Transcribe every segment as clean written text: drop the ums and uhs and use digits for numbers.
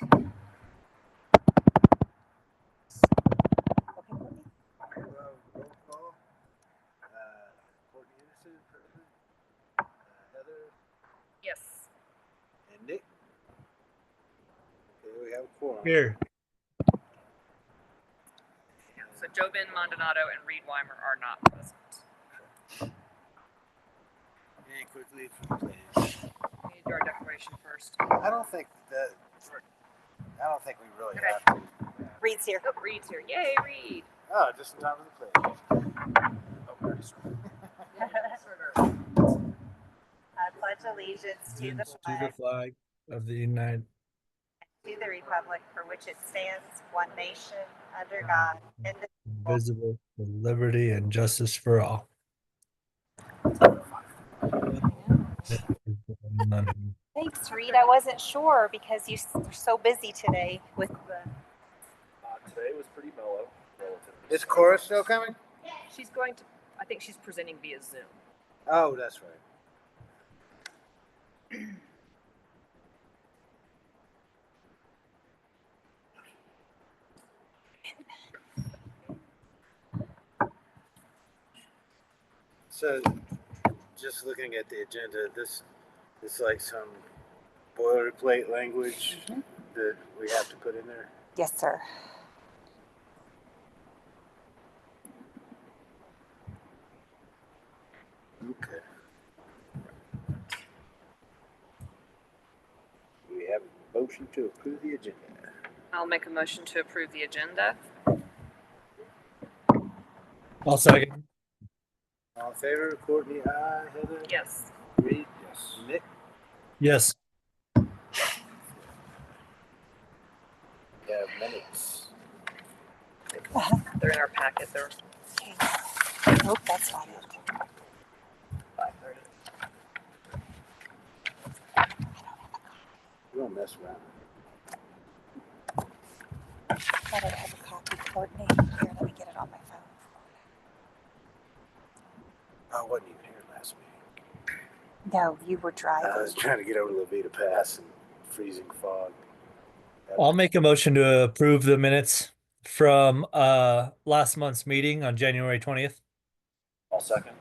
Roll call. Courtney Anderson, present. Heather Yes. and Nick. Okay, we have a quorum. Here. So Jobin, Maldonado, and Reed Weimer are not present. And quickly for the pledge. We need to do our declaration first. I don't think we really Okay. have to. Reed's here. Oh, Reed's here. Yay, Reed. Oh, just in time for the pledge. Oh, we already started. I pledge allegiance to the flag of the United to the republic for which it stands, one nation, under God, Visible with liberty and justice for all. Thanks, Reed. I wasn't sure because you're so busy today with the. Today was pretty mellow, relatively. Is Cora still coming? She's going to, I think she's presenting via Zoom. Oh, that's right. So, just looking at the agenda, this is like some boilerplate language that we have to put in there. Yes, sir. Okay. We have a motion to approve the agenda. I'll make a motion to approve the agenda. I'll second. All in favor? Courtney, aye. Heather? Yes. Reed? Yes. Nick? Yes. We have minutes. They're in our packet. They're Okay. Nope, that's not it. 5:30. We don't mess around. I thought I'd have a copy, Courtney. Here, let me get it on my phone. I wasn't even here last meeting. No, you were driving. I was trying to get over Levita Pass and freezing fog. I'll make a motion to approve the minutes from last month's meeting on January 20th. I'll second.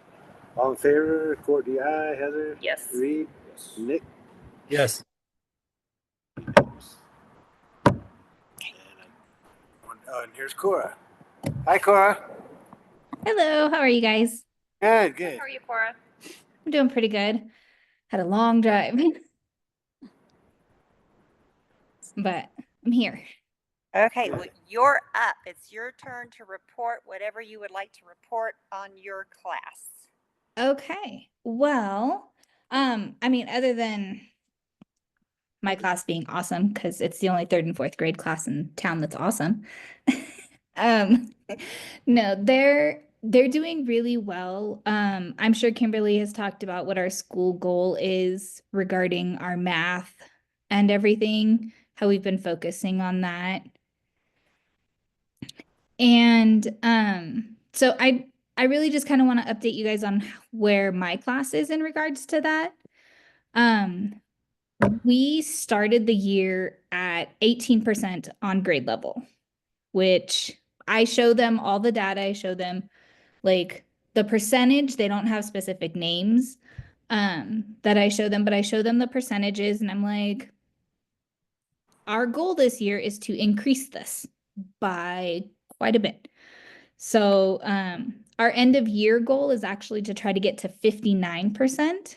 All in favor? Courtney, aye. Heather? Yes. Reed? Yes. Nick? Yes. And here's Cora. Hi, Cora. Hello, how are you guys? Good, good. How are you, Cora? I'm doing pretty good. Had a long drive, but I'm here. Okay, well, you're up. It's your turn to report whatever you would like to report on your class. Okay, well, I mean, other than my class being awesome, because it's the only 3rd and 4th grade class in town that's awesome. No, they're doing really well. I'm sure Kimberly has talked about what our school goal is regarding our math and everything, how we've been focusing on that. And so I really just kind of want to update you guys on where my class is in regards to that. We started the year at 18% on grade level, which I show them all the data. I show them like the percentage. They don't have specific names that I show them, but I show them the percentages and I'm like, our goal this year is to increase this by quite a bit. So our end of year goal is actually to try to get to 59%.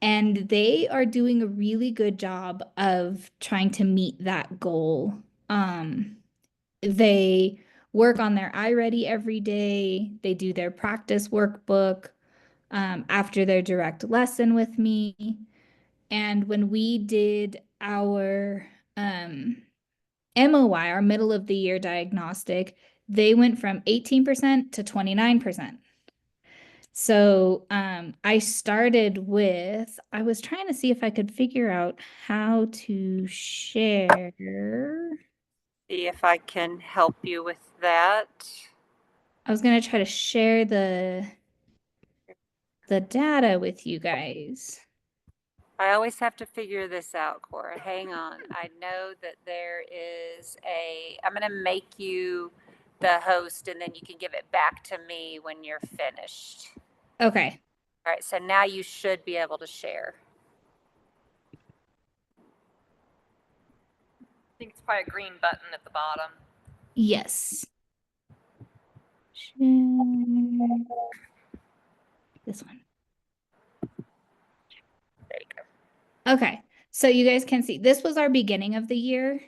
And they are doing a really good job of trying to meet that goal. They work on their iReady every day. They do their practice workbook after their direct lesson with me. And when we did our MOI, our middle of the year diagnostic, they went from 18% to 29%. So I started with, I was trying to see if I could figure out how to share. See if I can help you with that. I was going to try to share the data with you guys. I always have to figure this out, Cora. Hang on. I know that there is I'm going to make you the host and then you can give it back to me when you're finished. Okay. All right. So now you should be able to share. I think it's probably a green button at the bottom. Yes. Share. This one. There you go. Okay. So you guys can see this was our beginning of the year.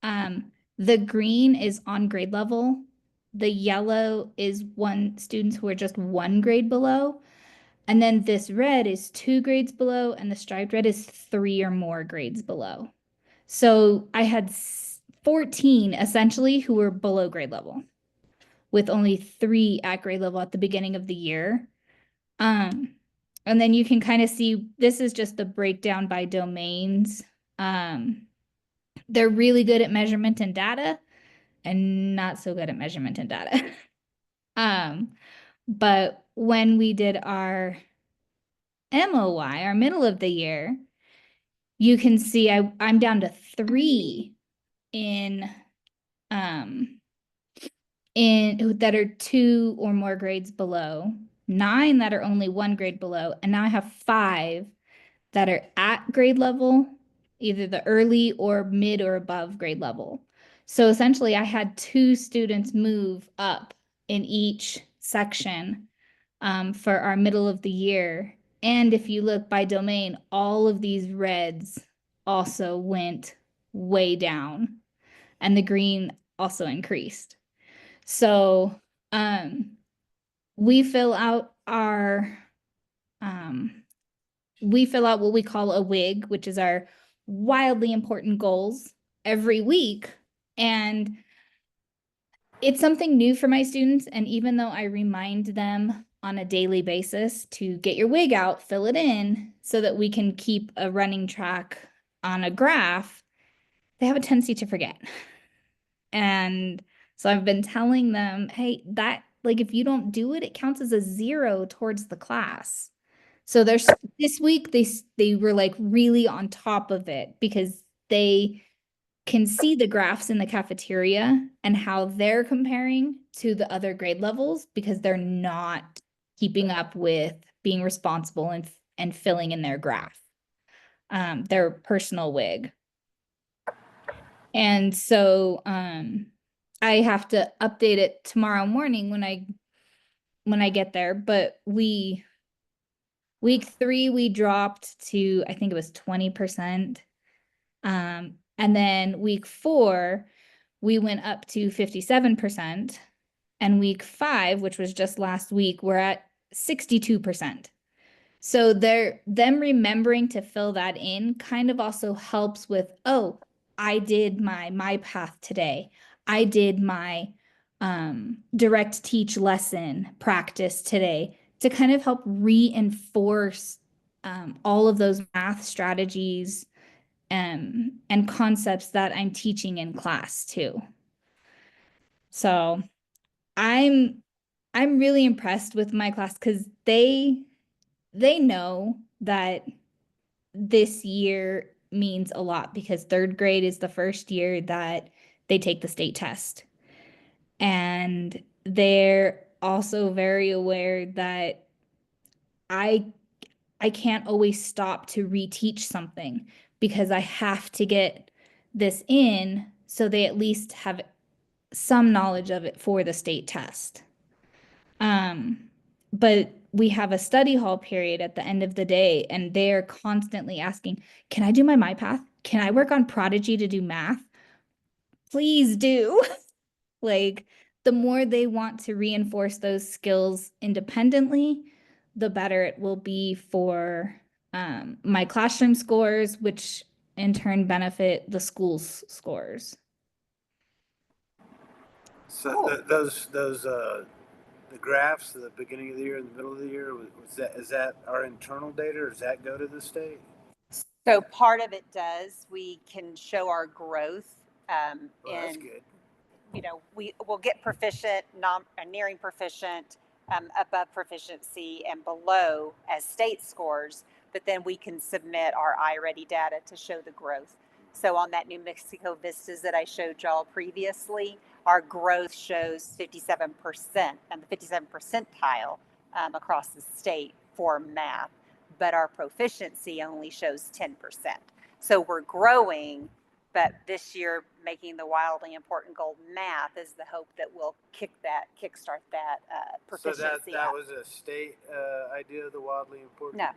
The green is on grade level. The yellow is students who are just one grade below. And then this red is 2 grades below, and the striped red is 3 or more grades below. So I had 14 essentially who were below grade level, with only 3 at grade level at the beginning of the year. And then you can kind of see this is just the breakdown by domains. They're really good at measurement and data and not so good at measurement and data. But when we did our MOY, our middle of the year, you can see I'm down to 3 in that are 2 or more grades below, 9 that are only 1 grade below, and now I have 5 that are at grade level, either the early or mid or above grade level. So essentially I had 2 students move up in each section for our middle of the year. And if you look by domain, all of these reds also went way down and the green also increased. So we fill out what we call a WIG, which is our wildly important goals, every week. And it's something new for my students. And even though I remind them on a daily basis to get your WIG out, fill it in so that we can keep a running track on a graph, they have a tendency to forget. And so I've been telling them, hey, if you don't do it, it counts as a 0 towards the class. So this week they were like really on top of it because they can see the graphs in the cafeteria and how they're comparing to the other grade levels because they're not keeping up with being responsible and filling in their graph, their personal WIG. And so I have to update it tomorrow morning when I get there. But week 3 we dropped to, I think it was 20%. And then week 4 we went up to 57%. And week 5, which was just last week, we're at 62%. So them remembering to fill that in kind of also helps with, oh, I did my path today. I did my direct teach lesson practice today to kind of help reinforce all of those math strategies and concepts that I'm teaching in class too. So I'm really impressed with my class because they know that this year means a lot because 3rd grade is the first year that they take the state test. And they're also very aware that I can't always stop to reteach something because I have to get this in so they at least have some knowledge of it for the state test. But we have a study hall period at the end of the day, and they're constantly asking, can I do my MyPath? Can I work on Prodigy to do math? Please do. Like, the more they want to reinforce those skills independently, the better it will be for my classroom scores, which in turn benefit the school's scores. So those the graphs at the beginning of the year and the middle of the year, is that our internal data or does that go to the state? So part of it does. We can show our growth That's good. We will get proficient, nearing proficient, above proficiency, and below as state scores. but then we can submit our iReady data to show the growth. So on that New Mexico Vistas that I showed y'all previously, our growth shows 57% and the 57 percentile across the state for math, but our proficiency only shows 10%. So we're growing, but this year making the wildly important goal math is the hope that we'll kickstart that proficiency. So that up. was a state idea of the wildly important. No,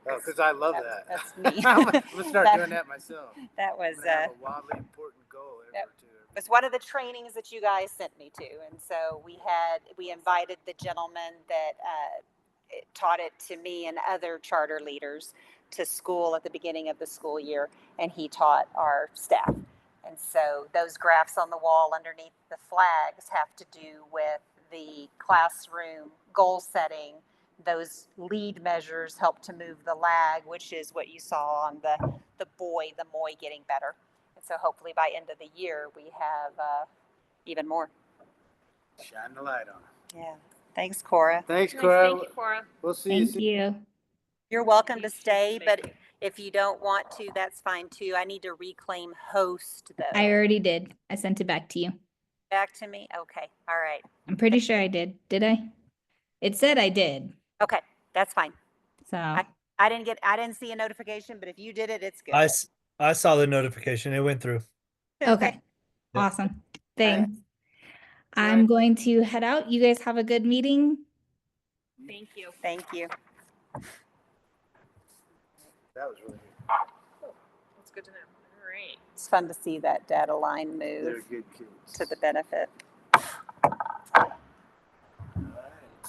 that was- because I love that- that. that's me. I'm gonna start That- doing that myself. That was I'm gonna have a wildly important goal Yep. ever to. was one of the trainings that you guys sent me to, and so we invited the gentleman that taught it to me and other charter leaders to school at the beginning of the school year, and he taught our staff. And so those graphs on the wall underneath the flags have to do with the classroom goal setting. Those lead measures help to move the lag, which is what you saw on the MOI getting better. And so hopefully by end of the year, we have even more. Shine the light on it. Yeah. Thanks, Cora. Thanks, Nice, Cora. thank you, Cora. We'll see you Thank soon. you. You're welcome to stay, Thank but you. if you don't want to, that's fine too. I need to reclaim host though. I already did. I sent it back to you. Back to me? Okay. All right. I'm pretty sure I did. Did I? It said I did. Okay. That's fine. So I didn't see a notification, but if you did it, it's good. I saw the notification. It went through. okay. Yeah. Awesome. Thanks. All I'm right. going to head out. You guys have a good meeting. Thank you. Thank you. That was really good. That's good to know. All right. It's fun to see that data line They're move good kids. to the benefit. All right.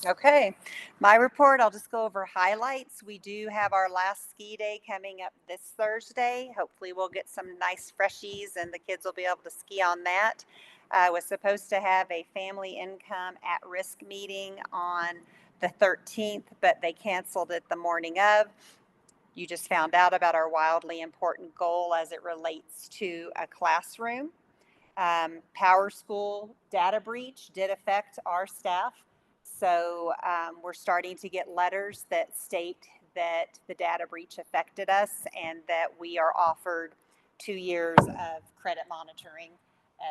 Okay, my report, I'll just go over highlights. We do have our last ski day coming up this Thursday. Hopefully we'll get some nice freshies and the kids will be able to ski on that. I was supposed to have a family income at-risk meeting on the 13th, but they canceled it the morning of. You just found out about our wildly important goal as it relates to a classroom. Power School data breach did affect our staff. So we're starting to get letters that state that the data breach affected us and that we are offered 2 years of credit monitoring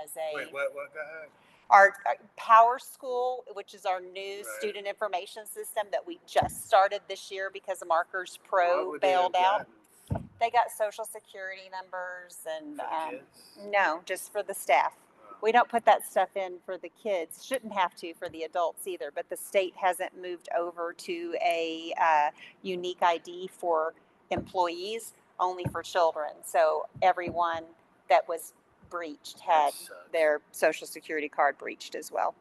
as a Wait, what guy? our Power School, which is our new Right. student information system that we just started this year because Markers What Pro would they have bailed out. gotten They got social security numbers and for the kids? no, just for the staff. We don't put that stuff in for the kids. Shouldn't have to for the adults either, but the state hasn't moved over to a unique ID for employees, only for children. So everyone that was breached had sucks. their social security card breached as well.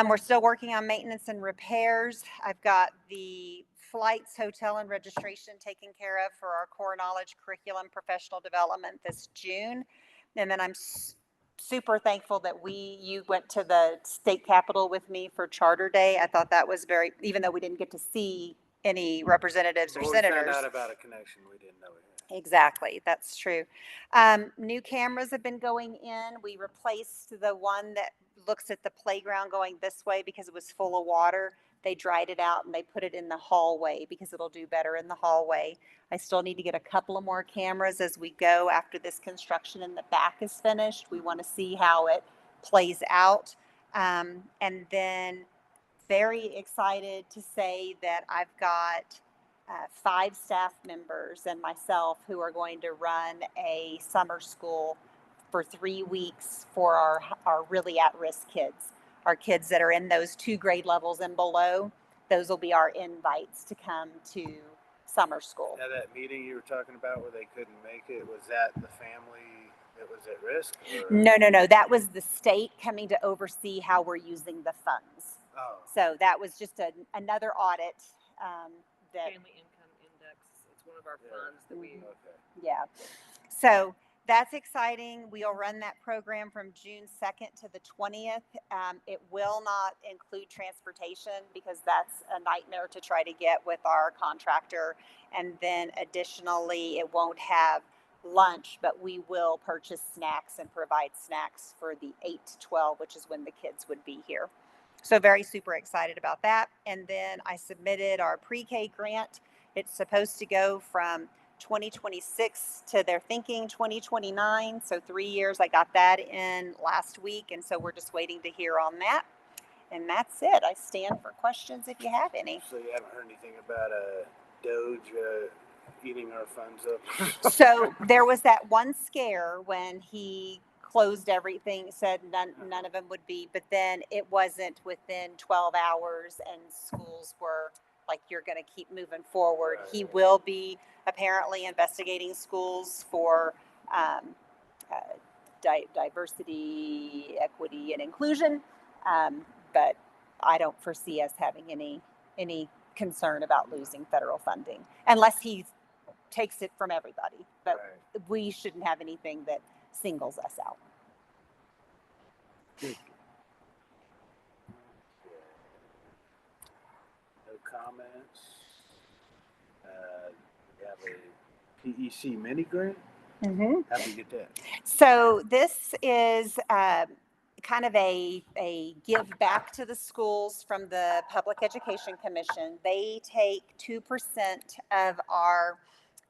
We're still working on maintenance and repairs. I've got the flights, hotel, and registration taken care of for our core knowledge curriculum professional development this June. And then I'm super thankful that you went to the state capitol with me for Charter Day. I thought that was even though we didn't get to see any representatives or Well, we found senators. out about a connection we didn't know we had. Exactly, that's true. New cameras have been going in. We replaced the one that looks at the playground going this way because it was full of water. They dried it out and they put it in the hallway because it'll do better in the hallway. I still need to get a couple of more cameras as we go after this construction in the back is finished. We want to see how it plays out. And then very excited to say that I've got 5 staff members and myself who are going to run a summer school for 3 weeks for our really at-risk kids. Our kids that are in those 2 grade levels and below, those will be our invites to come to summer school. Now that meeting you were talking about where they couldn't make it, was that the family that was at risk? Or? No. That was the state coming to oversee how we're using the funds. Oh, So that was just another audit that, Family Income Index. It's one of our Yeah. funds that we. okay. yeah. So that's exciting. We'll run that program from June 2nd to the 20th. It will not include transportation because that's a nightmare to try to get with our contractor. And then additionally, it won't have lunch, but we will purchase snacks and provide snacks for the 8 to 12, which is when the kids would be here. So very super excited about that. And then I submitted our pre-K grant It's supposed to go from 2026 to they're thinking 2029. So 3 years. I got that in last week. And so we're just waiting to hear on that. And that's it. I stand for questions if you have any. So you haven't heard anything about Doge eating our funds up? So there was that one scare when he closed everything, said none of them would be, but then it wasn't within 12 hours and schools were like, you're going to keep moving forward. Right. He will be apparently investigating schools for diversity, equity, and inclusion. But I don't foresee us having any concern about losing federal funding unless he takes it from everybody. But Right. we shouldn't have anything that singles us out. No comments. We have a PEC mini grant. Mm-hmm. How do you get that? So this is kind of a give back to the schools from the Public Education Commission. They take 2% of our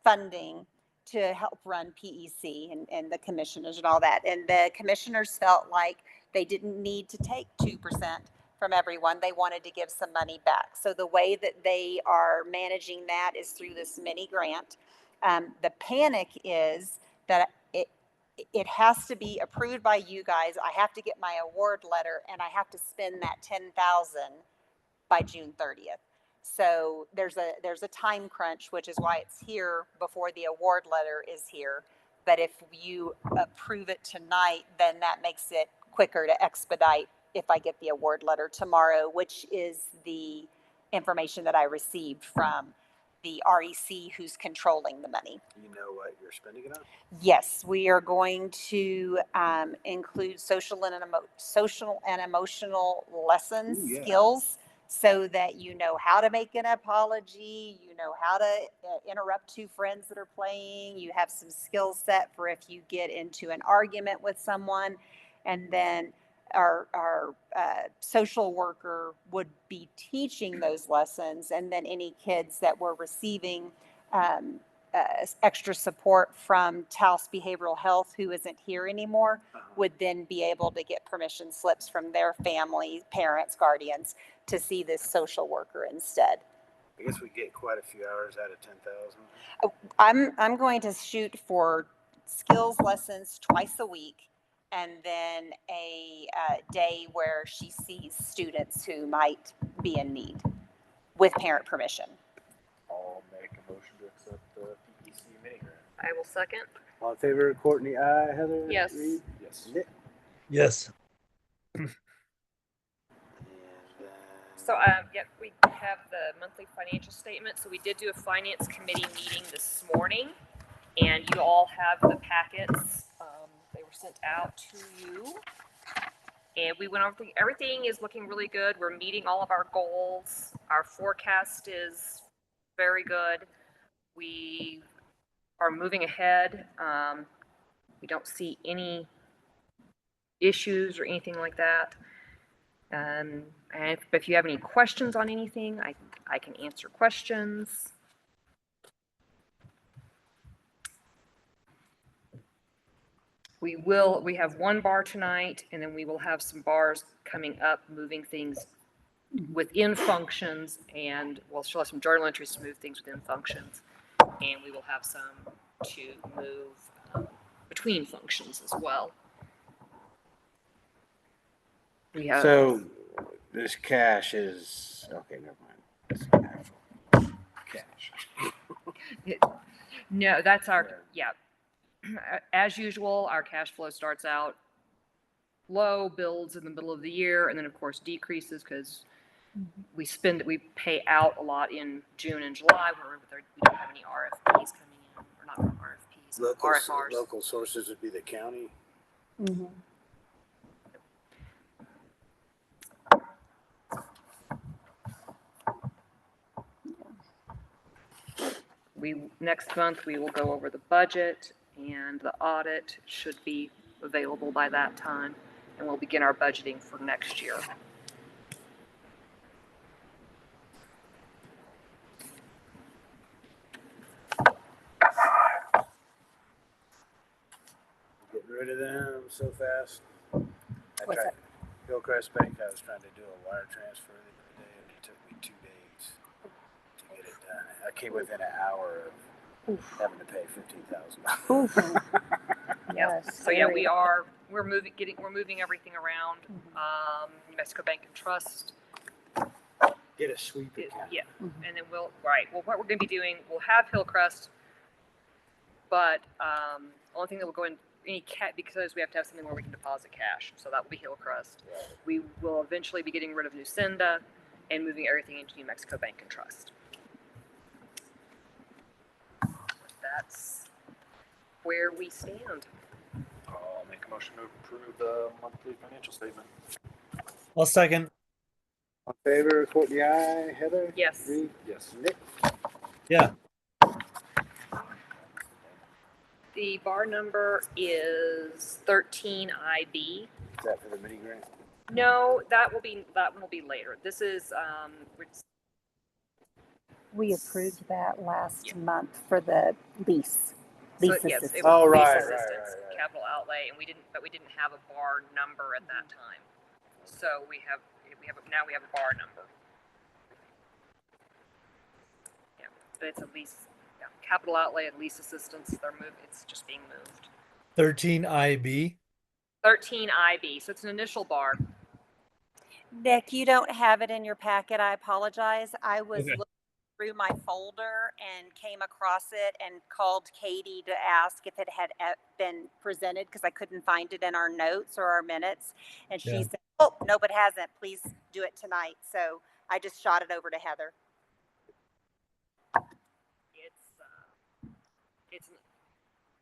funding to help run PEC and the commissioners and all that. And the commissioners felt like they didn't need to take 2% from everyone. They wanted to give some money back. So the way that they are managing that is through this mini grant. The panic is that it has to be approved by you guys. I have to get my award letter and I have to spend that 10,000 by June 30th. So there's a time crunch, which is why it's here before the award letter is here. But if you approve it tonight, then that makes it quicker to expedite if I get the award letter tomorrow, which is the information that I received from the REC who's controlling the money. You know what you're spending it on? Yes, we are going to include social and emotional lessons, Ooh, yeah. skills, so that you know how to make an apology, you know how to interrupt two friends that are playing, you have some skill set for if you get into an argument with someone, and then our social worker would be teaching those lessons, and then any kids that were receiving extra support from Taos Behavioral Health, who isn't here anymore, would then be able to get permission slips from their family, parents, guardians to see this social worker instead. I guess we get quite a few hours out of 10,000. I'm going to shoot for skills lessons twice a week, and then a day where she sees students who might be in need with parent permission. I'll make a motion to accept the PEC mini grant. I will second. All in favor, Courtney, aye. Heather? Yes. Reed? Yes. Nick? Yes. And then, So, yep, we have the monthly financial statement. So we did do a finance committee meeting this morning, and you all have the packets. They were sent out to you, and we went over everything is looking really good. We're meeting all of our goals. Our forecast is very good. We are moving ahead. We don't see any issues or anything like that. And if you have any questions on anything, I can answer questions. We have one bar tonight, and then we will have some bars coming up, moving things within functions, and she'll have some journal entries to move things within functions, and we will have some to move between functions as well. We have so this cash is, okay, never mind. It's actual cash. no, that's yeah. As usual, our cash flow starts out low, builds in the middle of the year, and then of course decreases because we pay out a lot in June and July where we don't have any RFPs coming in, or not RFPs, RFRs. Local sources would be the county. Mm-hmm. Next month we will go over the budget, and the audit should be available by that time, and we'll begin our budgeting for next year. rid of them so fast. I What's tried that? Hillcrest Bank. I was trying to do a wire transfer the other day, and it took me 2 days to get it done. I came within an hour of having to pay $15,000. Yeah. So yeah, we're moving everything around. New Mexico Bank and Trust. Get a sweep account. Yeah, and then well, what we're gonna be doing, we'll have Hillcrest, but, only thing that will go in any because we have to have something where we can deposit cash, so that will be Hillcrest. We will eventually be getting rid of Nucinda and moving everything into New Mexico Bank and Trust. That's where we stand. I'll make a motion to approve the monthly financial statement. I'll second. On favor, Courtney, aye. Heather? Yes. Reed? Yes. Nick? Yeah. The bar number is 13IB. Is that for the mini grant? No, that one will be later. This is, We approved that last Yeah. month for the lease. so Lease yes, assistance. it was Oh, lease right, assistance, right. capital outlay, and we didn't have a bar number at that time. So we have a bar number. Yeah, but it's a lease, yeah, capital outlay and lease assistance, it's just being moved. 13IB. 13IB, so it's an initial bar. Nick, you don't have it in your packet. I apologize. I was Okay. looking through my folder and came across it and called Katie to ask if it had been presented because I couldn't find it in our notes or our minutes. And she Yeah. said, oh, no, it hasn't. Please do it tonight. So I just shot it over to Heather. It's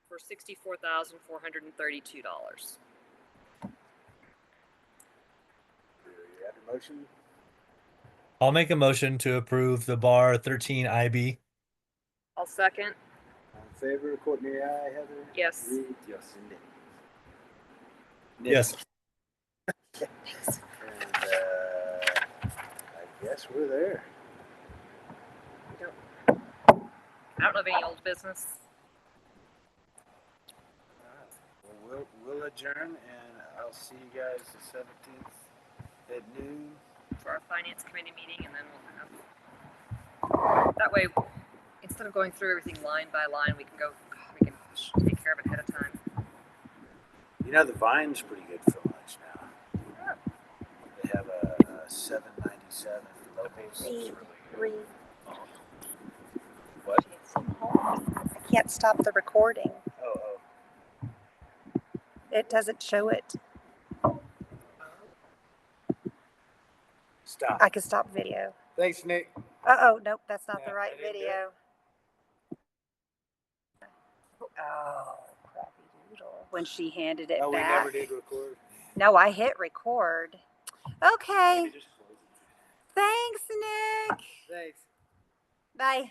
for $64,432. You have a motion? I'll make a motion to approve the bar 13IB. I'll second. On favor, Courtney, aye. Heather? Yes. Reed? Yes. And Nick? Yes. And I guess we're there. I don't know of any old business. We'll adjourn, and I'll see you guys the 17th at noon. For our finance committee meeting, and then we'll have, that way, instead of going through everything line by line, we can take care of it ahead of time. You know, the Vine's pretty good for lunch now. They have a $7.97 locals. Reed, Reed, What? I can't stop the recording. Oh. It doesn't show it. Stop. I can stop video. Thanks, Nick. Uh-oh, nope, that's not the Yeah, right I didn't do video. Oh, crappy doodle. When she handed it Oh, we back. never did record. No, I hit record. Okay. Maybe just close it. Thanks, Nick. Thanks. Bye.